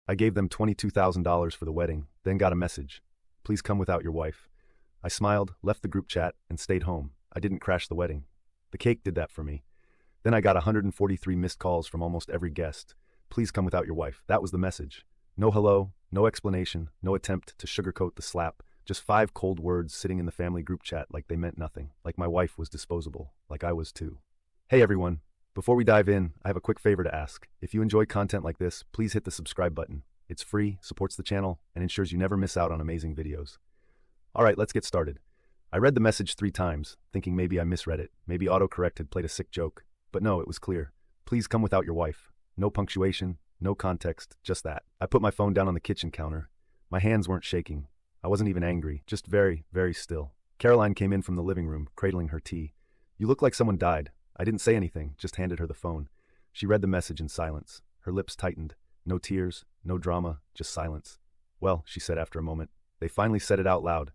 I gave them $22,000 for the wedding, then got a message. Please come without your wife. I smiled, left the group chat, and stayed home. I didn't crash the wedding. The cake did that for me. Then I got 143 missed calls from almost every guest. Please come without your wife. That was the message. No hello, no explanation, no attempt to sugarcoat the slap. Just 5 cold words sitting in the family group chat like they meant nothing, like my wife was disposable, like I was too. Hey everyone, before we dive in, I have a quick favor to ask. If you enjoy content like this, please hit the subscribe button. It's free, supports the channel, and ensures you never miss out on amazing videos. Alright, let's get started. I read the message 3 times, thinking maybe I misread it, maybe autocorrect had played a sick joke. But no, it was clear. Please come without your wife. No punctuation, no context, just that. I put my phone down on the kitchen counter. My hands weren't shaking. I wasn't even angry, just very, very still. Caroline came in from the living room, cradling her tea. You look like someone died. I didn't say anything, just handed her the phone. She read the message in silence. Her lips tightened. No tears, no drama, just silence. Well, she said after a moment, they finally said it out loud.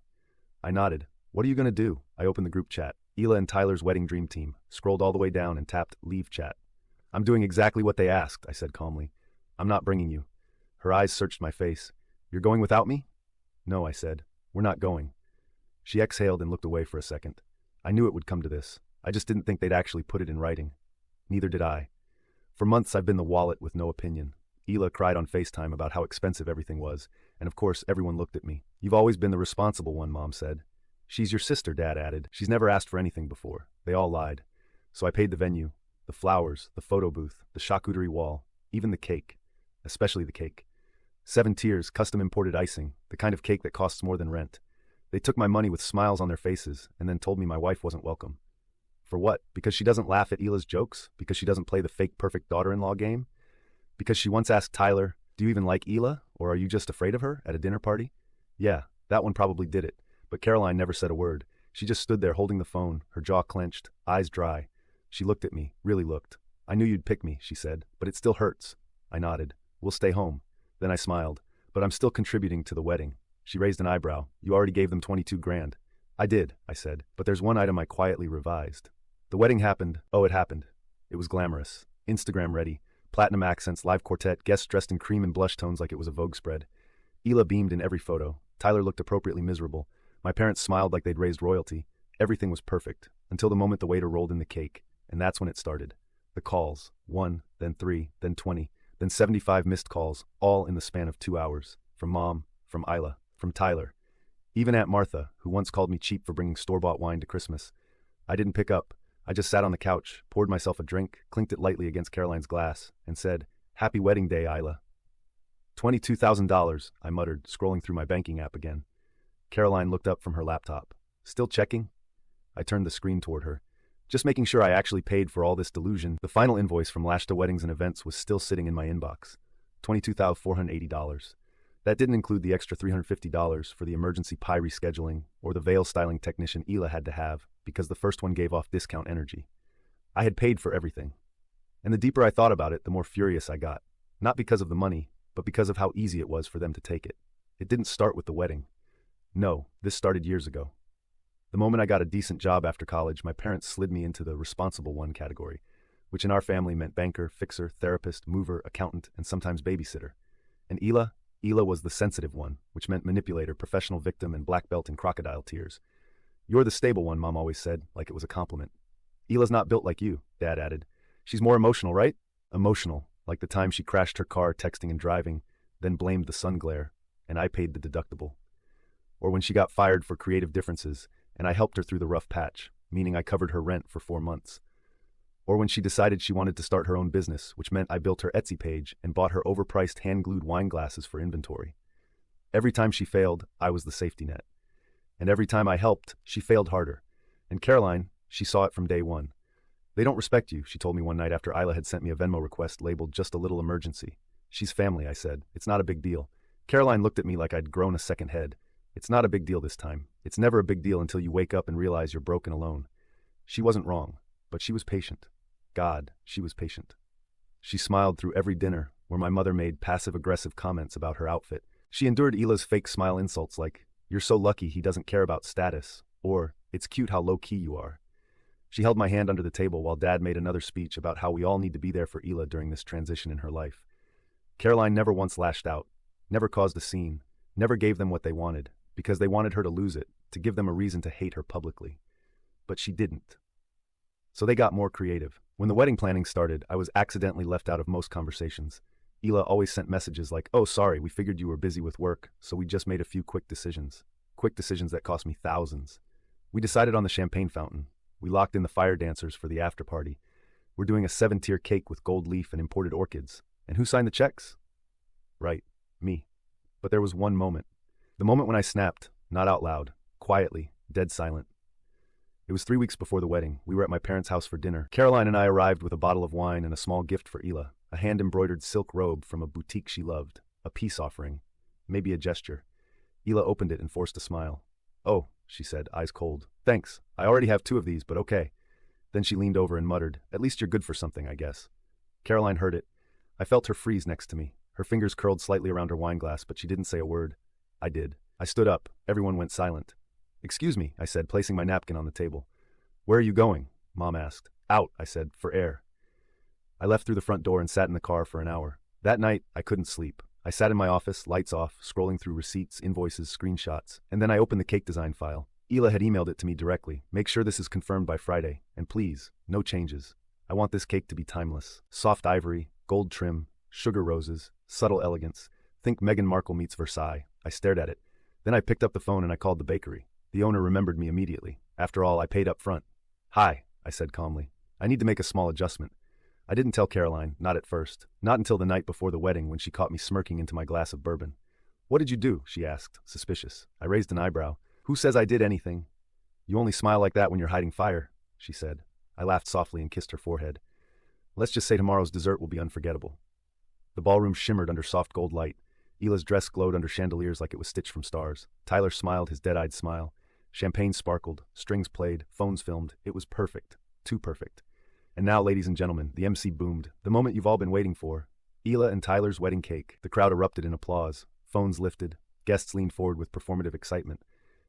I nodded. What are you going to do? I opened the group chat. Hila and Tyler's wedding dream team. Scrolled all the way down and tapped leave chat. I'm doing exactly what they asked, I said calmly. I'm not bringing you. Her eyes searched my face. You're going without me? No, I said. We're not going. She exhaled and looked away for a second. I knew it would come to this. I just didn't think they'd actually put it in writing. Neither did I. For months I've been the wallet with no opinion. Hila cried on FaceTime about how expensive everything was, and of course everyone looked at me. You've always been the responsible one, Mom said. She's your sister, Dad added. She's never asked for anything before. They all lied. So I paid the venue, the flowers, the photo booth, the charcuterie wall, even the cake. Especially the cake. 7 tiers, custom imported icing, the kind of cake that costs more than rent. They took my money with smiles on their faces and then told me my wife wasn't welcome. For what? Because she doesn't laugh at Hila's jokes? Because she doesn't play the fake perfect daughter-in-law game? Because she once asked Tyler, do you even like Hila, or are you just afraid of her, at a dinner party? Yeah, that one probably did it, but Caroline never said a word. She just stood there holding the phone, her jaw clenched, eyes dry. She looked at me, really looked. I knew you'd pick me, she said, but it still hurts. I nodded. We'll stay home. Then I smiled. But I'm still contributing to the wedding. She raised an eyebrow. You already gave them 22 grand. I did, I said, but there's one item I quietly revised. The wedding happened. Oh, it happened. It was glamorous. Instagram ready. Platinum accents, live quartet, guests dressed in cream and blush tones like it was a Vogue spread. Hila beamed in every photo. Tyler looked appropriately miserable. My parents smiled like they'd raised royalty. Everything was perfect, until the moment the waiter rolled in the cake. And that's when it started. The calls. 1, then 3, then 20, then 75 missed calls, all in the span of 2 hours. From Mom, from Isla, from Tyler. Even Aunt Martha, who once called me cheap for bringing store-bought wine to Christmas. I didn't pick up. I just sat on the couch, poured myself a drink, clinked it lightly against Caroline's glass, and said, Happy wedding day, Isla. $22,000, I muttered, scrolling through my banking app again. Caroline looked up from her laptop. Still checking? I turned the screen toward her. Just making sure I actually paid for all this delusion. The final invoice from Lashta Weddings and Events was still sitting in my inbox. $22,480. That didn't include the extra $350 for the emergency pie rescheduling or the veil styling technician Hila had to have because the first one gave off discount energy. I had paid for everything. And the deeper I thought about it, the more furious I got. Not because of the money, but because of how easy it was for them to take it. It didn't start with the wedding. No, this started years ago. The moment I got a decent job after college, my parents slid me into the responsible one category, which in our family meant banker, fixer, therapist, mover, accountant, and sometimes babysitter. And Hila was the sensitive one, which meant manipulator, professional victim, and black belt in crocodile tears. You're the stable one, Mom always said, like it was a compliment. Hila's not built like you, Dad added. She's more emotional, right? Emotional, like the time she crashed her car texting and driving, then blamed the sun glare, and I paid the deductible. Or when she got fired for creative differences, and I helped her through the rough patch, meaning I covered her rent for 4 months. Or when she decided she wanted to start her own business, which meant I built her Etsy page and bought her overpriced hand-glued wine glasses for inventory. Every time she failed, I was the safety net. And every time I helped, she failed harder. And Caroline, she saw it from day one. They don't respect you, she told me one night after Isla had sent me a Venmo request labeled just a little emergency. She's family, I said. It's not a big deal. Caroline looked at me like I'd grown a second head. It's not a big deal this time. It's never a big deal until you wake up and realize you're broken alone. She wasn't wrong, but she was patient. God, she was patient. She smiled through every dinner, where my mother made passive-aggressive comments about her outfit. She endured Hila's fake smile insults like, you're so lucky he doesn't care about status, or, it's cute how low-key you are. She held my hand under the table while Dad made another speech about how we all need to be there for Hila during this transition in her life. Caroline never once lashed out, never caused a scene, never gave them what they wanted, because they wanted her to lose it, to give them a reason to hate her publicly. But she didn't. So they got more creative. When the wedding planning started, I was accidentally left out of most conversations. Hila always sent messages like, "Oh, sorry, we figured you were busy with work, so we just made a few quick decisions." Quick decisions that cost me thousands. We decided on the champagne fountain. We locked in the fire dancers for the after party. We're doing a 7-tier cake with gold leaf and imported orchids. And who signed the checks? Right, me. But there was one moment. The moment when I snapped, not out loud, quietly, dead silent. It was 3 weeks before the wedding. We were at my parents' house for dinner. Caroline and I arrived with a bottle of wine and a small gift for Hila, a hand-embroidered silk robe from a boutique she loved, a peace offering, maybe a gesture. Hila opened it and forced a smile. "Oh," she said, eyes cold. "Thanks. I already have 2 of these, but okay." Then she leaned over and muttered, "At least you're good for something, I guess." Caroline heard it. I felt her freeze next to me. Her fingers curled slightly around her wine glass, but she didn't say a word. I did. I stood up. Everyone went silent. "Excuse me," I said, placing my napkin on the table. "Where are you going?" Mom asked. "Out," I said, "for air." I left through the front door and sat in the car for an hour. That night, I couldn't sleep. I sat in my office, lights off, scrolling through receipts, invoices, screenshots, and then I opened the cake design file. Hila had emailed it to me directly. "Make sure this is confirmed by Friday, and please, no changes. I want this cake to be timeless. Soft ivory, gold trim, sugar roses, subtle elegance. Think Meghan Markle meets Versailles." I stared at it. Then I picked up the phone and I called the bakery. The owner remembered me immediately. After all, I paid up front. "Hi," I said calmly. "I need to make a small adjustment." I didn't tell Caroline, not at first. Not until the night before the wedding when she caught me smirking into my glass of bourbon. "What did you do?" she asked, suspicious. I raised an eyebrow. "Who says I did anything?" "You only smile like that when you're hiding fire," she said. I laughed softly and kissed her forehead. "Let's just say tomorrow's dessert will be unforgettable." The ballroom shimmered under soft gold light. Hila's dress glowed under chandeliers like it was stitched from stars. Tyler smiled his dead-eyed smile. Champagne sparkled, strings played, phones filmed. It was perfect. Too perfect. And now, ladies and gentlemen, the MC boomed. The moment you've all been waiting for. Hila and Tyler's wedding cake. The crowd erupted in applause. Phones lifted. Guests leaned forward with performative excitement.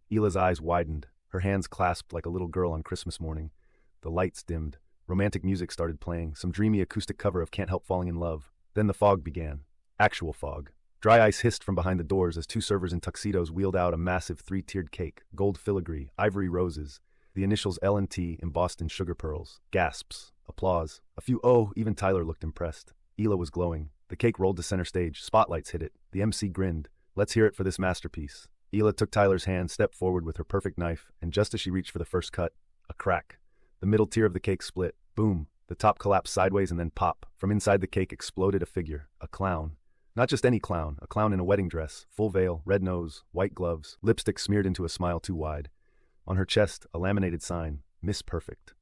Hila's eyes widened. Her hands clasped like a little girl on Christmas morning. The lights dimmed. Romantic music started playing, some dreamy acoustic cover of Can't Help Falling in Love. Then the fog began. Actual fog. Dry ice hissed from behind the doors as 2 servers in tuxedos wheeled out a massive 3-tiered cake, gold filigree, ivory roses, the initials L&T embossed in sugar pearls. Gasps. Applause. A few even Tyler looked impressed. Hila was glowing. The cake rolled to center stage. Spotlights hit it. The MC grinned. "Let's hear it for this masterpiece." Hila took Tyler's hand, stepped forward with her perfect knife, and just as she reached for the first cut, a crack. The middle tier of the cake split. Boom. The top collapsed sideways and then pop. From inside the cake exploded a figure. A clown. Not just any clown. A clown in a wedding dress. Full veil, red nose, white gloves, lipstick smeared into a smile too wide. On her chest, a laminated sign. Miss Perfect.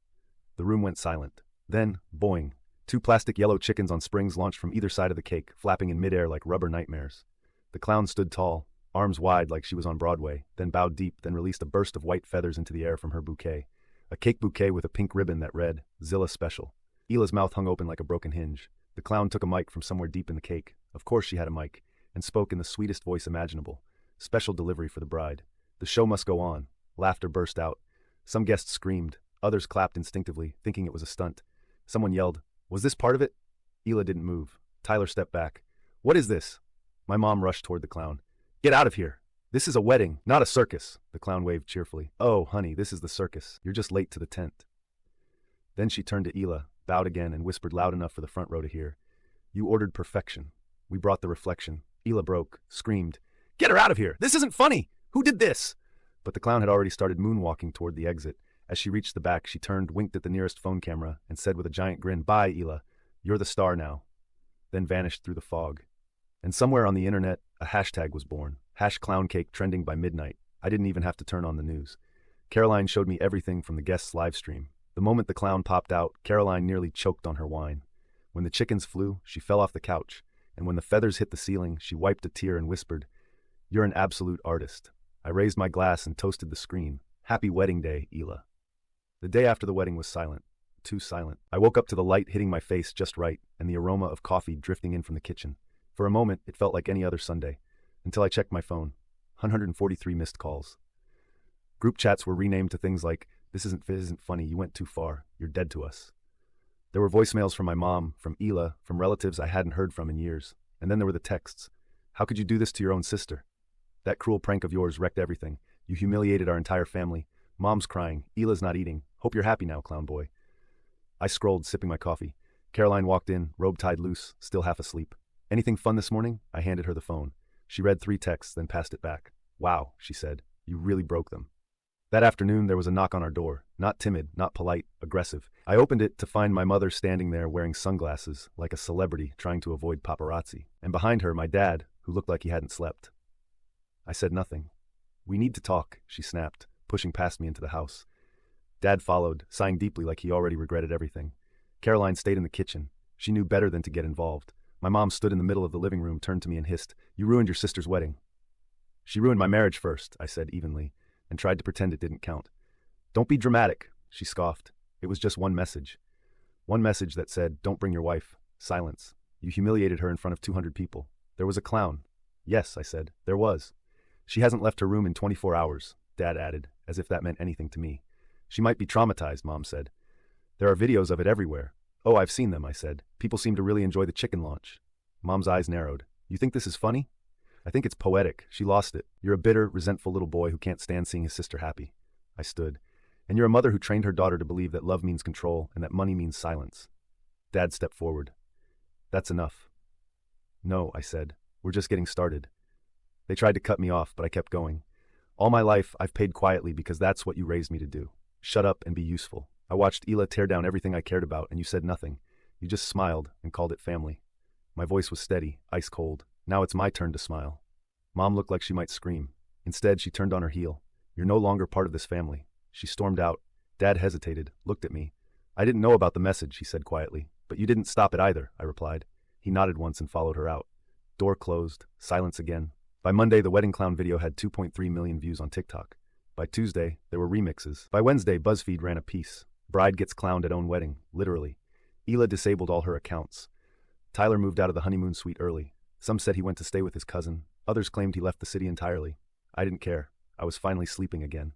The room went silent. Then, boing. 2 plastic yellow chickens on springs launched from either side of the cake, flapping in midair like rubber nightmares. The clown stood tall, arms wide like she was on Broadway, then bowed deep, then released a burst of white feathers into the air from her bouquet. A cake bouquet with a pink ribbon that read, "Zilla Special." Hila's mouth hung open like a broken hinge. The clown took a mic from somewhere deep in the cake. Of course she had a mic, and spoke in the sweetest voice imaginable. Special delivery for the bride. The show must go on. Laughter burst out. Some guests screamed. Others clapped instinctively, thinking it was a stunt. Someone yelled, "Was this part of it?" Hila didn't move. Tyler stepped back. "What is this?" My mom rushed toward the clown. "Get out of here. This is a wedding, not a circus." The clown waved cheerfully. "Oh, honey, this is the circus. You're just late to the tent." Then she turned to Hila, bowed again, and whispered loud enough for the front row to hear. "You ordered perfection. We brought the reflection." Hila broke, screamed, "Get her out of here! This isn't funny! Who did this?" But the clown had already started moonwalking toward the exit. As she reached the back, she turned, winked at the nearest phone camera, and said with a giant grin, "Bye, Hila. You're the star now." Then vanished through the fog. And somewhere on the internet, a hashtag was born. #clowncake trending by midnight. I didn't even have to turn on the news. Caroline showed me everything from the guests' live stream. The moment the clown popped out, Caroline nearly choked on her wine. When the chickens flew, she fell off the couch. And when the feathers hit the ceiling, she wiped a tear and whispered, "You're an absolute artist." I raised my glass and toasted the screen. "Happy wedding day, Hila." The day after the wedding was silent. Too silent. I woke up to the light hitting my face just right, and the aroma of coffee drifting in from the kitchen. For a moment, it felt like any other Sunday, until I checked my phone. 143 missed calls. Group chats were renamed to things like, "This isn't funny, you went too far, you're dead to us." There were voicemails from my mom, from Hila, from relatives I hadn't heard from in years. And then there were the texts. How could you do this to your own sister? That cruel prank of yours wrecked everything. You humiliated our entire family. Mom's crying. Hila's not eating. Hope you're happy now, clown boy. I scrolled, sipping my coffee. Caroline walked in, robe tied loose, still half asleep. Anything fun this morning? I handed her the phone. She read 3 texts, then passed it back. Wow, she said. You really broke them. That afternoon, there was a knock on our door. Not timid, not polite, aggressive. I opened it to find my mother standing there wearing sunglasses, like a celebrity trying to avoid paparazzi. And behind her, my dad, who looked like he hadn't slept. I said nothing. We need to talk, she snapped, pushing past me into the house. Dad followed, sighing deeply like he already regretted everything. Caroline stayed in the kitchen. She knew better than to get involved. My mom stood in the middle of the living room, turned to me and hissed, "You ruined your sister's wedding." "She ruined my marriage first," I said evenly, and tried to pretend it didn't count. "Don't be dramatic," she scoffed. It was just one message. One message that said, "Don't bring your wife." Silence. You humiliated her in front of 200 people. There was a clown. Yes, I said, there was. She hasn't left her room in 24 hours, Dad added, as if that meant anything to me. She might be traumatized, Mom said. There are videos of it everywhere. Oh, I've seen them, I said. People seem to really enjoy the chicken launch. Mom's eyes narrowed. You think this is funny? I think it's poetic. She lost it. You're a bitter, resentful little boy who can't stand seeing his sister happy. I stood. And you're a mother who trained her daughter to believe that love means control and that money means silence. Dad stepped forward. That's enough. No, I said. We're just getting started. They tried to cut me off, but I kept going. All my life, I've paid quietly because that's what you raised me to do. Shut up and be useful. I watched Hila tear down everything I cared about, and you said nothing. You just smiled and called it family. My voice was steady, ice cold. Now it's my turn to smile. Mom looked like she might scream. Instead, she turned on her heel. You're no longer part of this family. She stormed out. Dad hesitated, looked at me. I didn't know about the message, he said quietly. But you didn't stop it either, I replied. He nodded once and followed her out. Door closed. Silence again. By Monday, the wedding clown video had 2.3 million views on TikTok. By Tuesday, there were remixes. By Wednesday, BuzzFeed ran a piece. Bride gets clowned at own wedding, literally. Hila disabled all her accounts. Tyler moved out of the honeymoon suite early. Some said he went to stay with his cousin. Others claimed he left the city entirely. I didn't care. I was finally sleeping again.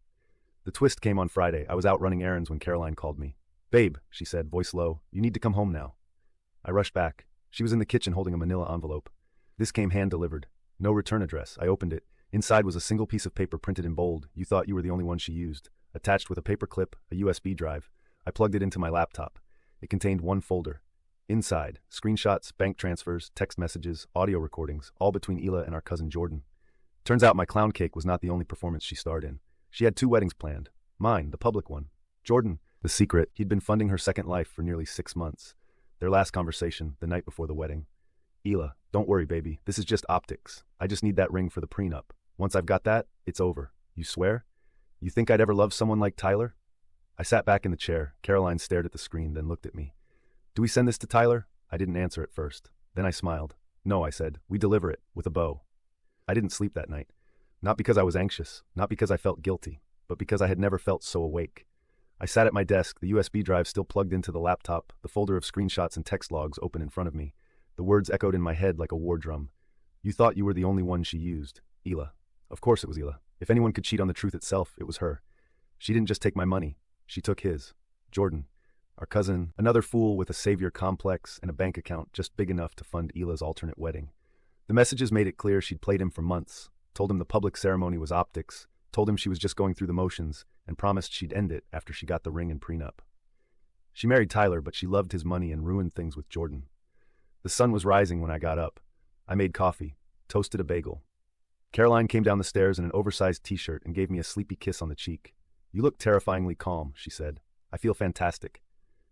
The twist came on Friday. I was out running errands when Caroline called me. Babe, she said, voice low, you need to come home now. I rushed back. She was in the kitchen holding a manila envelope. This came hand-delivered. No return address. I opened it. Inside was a single piece of paper printed in bold. You thought you were the only one she used. Attached with a paper clip, a USB drive. I plugged it into my laptop. It contained one folder. Inside, screenshots, bank transfers, text messages, audio recordings, all between Hila and our cousin Jordan. Turns out my clown cake was not the only performance she starred in. She had 2 weddings planned. Mine, the public one. Jordan, the secret, he'd been funding her second life for nearly 6 months. Their last conversation, the night before the wedding. Hila, don't worry, baby. This is just optics. I just need that ring for the prenup. Once I've got that, it's over. You swear? You think I'd ever love someone like Tyler? I sat back in the chair. Caroline stared at the screen, then looked at me. Do we send this to Tyler? I didn't answer at first. Then I smiled. No, I said. We deliver it, with a bow. I didn't sleep that night. Not because I was anxious, not because I felt guilty, but because I had never felt so awake. I sat at my desk, the USB drive still plugged into the laptop, the folder of screenshots and text logs open in front of me. The words echoed in my head like a war drum. You thought you were the only one she used. Hila. Of course it was Hila. If anyone could cheat on the truth itself, it was her. She didn't just take my money. She took his. Jordan. Our cousin, another fool with a savior complex and a bank account just big enough to fund Hila's alternate wedding. The messages made it clear she'd played him for months, told him the public ceremony was optics, told him she was just going through the motions, and promised she'd end it after she got the ring and prenup. She married Tyler, but she loved his money and ruined things with Jordan. The sun was rising when I got up. I made coffee, toasted a bagel. Caroline came down the stairs in an oversized t-shirt and gave me a sleepy kiss on the cheek. You look terrifyingly calm, she said. I feel fantastic.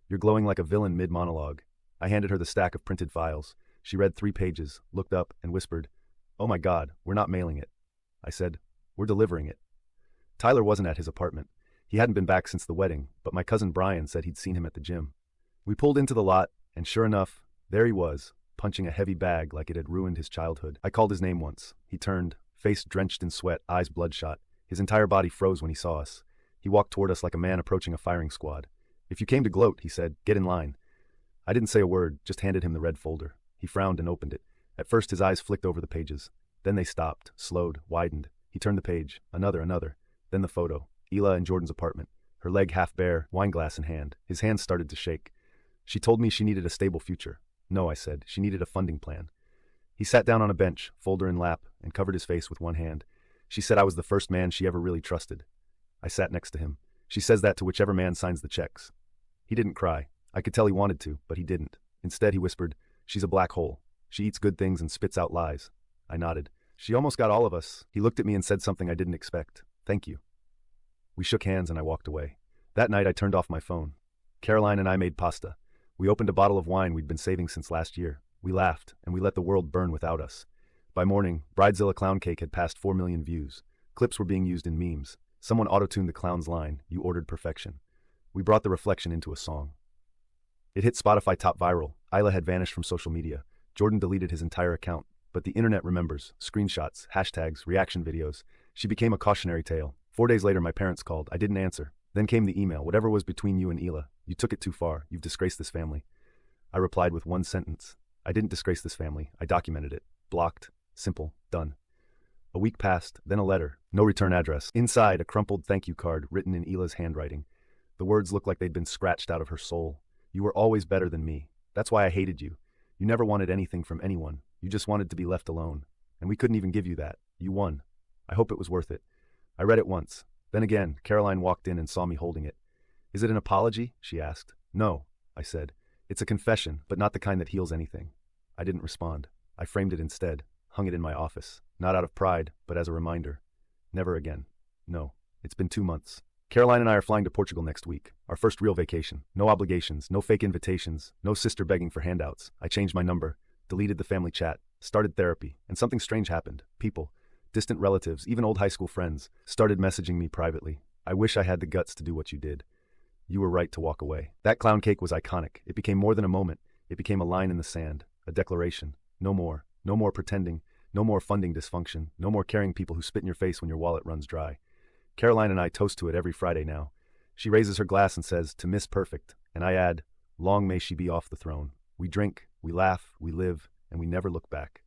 You're glowing like a villain mid-monologue. I handed her the stack of printed files. She read 3 pages, looked up, and whispered, Oh my God, we're not mailing it. I said, We're delivering it. Tyler wasn't at his apartment. He hadn't been back since the wedding, but my cousin Brian said he'd seen him at the gym. We pulled into the lot, and sure enough, there he was, punching a heavy bag like it had ruined his childhood. I called his name once. He turned, face drenched in sweat, eyes bloodshot. His entire body froze when he saw us. He walked toward us like a man approaching a firing squad. If you came to gloat, he said, get in line. I didn't say a word, just handed him the red folder. He frowned and opened it. At first his eyes flicked over the pages. Then they stopped, slowed, widened. He turned the page, another. Then the photo, Hila in Jordan's apartment, her leg half bare, wine glass in hand. His hands started to shake. She told me she needed a stable future. No, I said, she needed a funding plan. He sat down on a bench, folder in lap, and covered his face with one hand. She said I was the first man she ever really trusted. I sat next to him. She says that to whichever man signs the checks. He didn't cry. I could tell he wanted to, but he didn't. Instead, he whispered, "She's a black hole. She eats good things and spits out lies." I nodded. "She almost got all of us." He looked at me and said something I didn't expect. "Thank you." We shook hands and I walked away. That night I turned off my phone. Caroline and I made pasta. We opened a bottle of wine we'd been saving since last year. We laughed, and we let the world burn without us. By morning, Bridezilla Clown Cake had passed 4 million views. Clips were being used in memes. Someone auto-tuned the clown's line, "You ordered perfection." We brought the reflection into a song. It hit Spotify top viral. Isla had vanished from social media. Jordan deleted his entire account. But the internet remembers. Screenshots, hashtags, reaction videos. She became a cautionary tale. 4 days later, my parents called. I didn't answer. Then came the email. "Whatever was between you and Hila, you took it too far. You've disgraced this family." I replied with one sentence. I didn't disgrace this family. I documented it. Blocked. Simple. Done. A week passed, then a letter. No return address. Inside, a crumpled thank you card written in Hila's handwriting. The words looked like they'd been scratched out of her soul. "You were always better than me. That's why I hated you. You never wanted anything from anyone. You just wanted to be left alone. And we couldn't even give you that. You won. I hope it was worth it." I read it once. Then again, Caroline walked in and saw me holding it. "Is it an apology?" she asked. "No," I said. "It's a confession, but not the kind that heals anything." I didn't respond. I framed it instead, hung it in my office, not out of pride, but as a reminder. Never again. No. It's been 2 months. Caroline and I are flying to Portugal next week, our first real vacation. No obligations, no fake invitations, no sister begging for handouts. I changed my number, deleted the family chat, started therapy, and something strange happened. People, distant relatives, even old high school friends, started messaging me privately. "I wish I had the guts to do what you did. You were right to walk away." That clown cake was iconic. It became more than a moment. It became a line in the sand, a declaration. No more. No more pretending. No more funding dysfunction. No more carrying people who spit in your face when your wallet runs dry. Caroline and I toast to it every Friday now. She raises her glass and says, "To Miss Perfect," and I add, "Long may she be off the throne." We drink, we laugh, we live, and we never look back.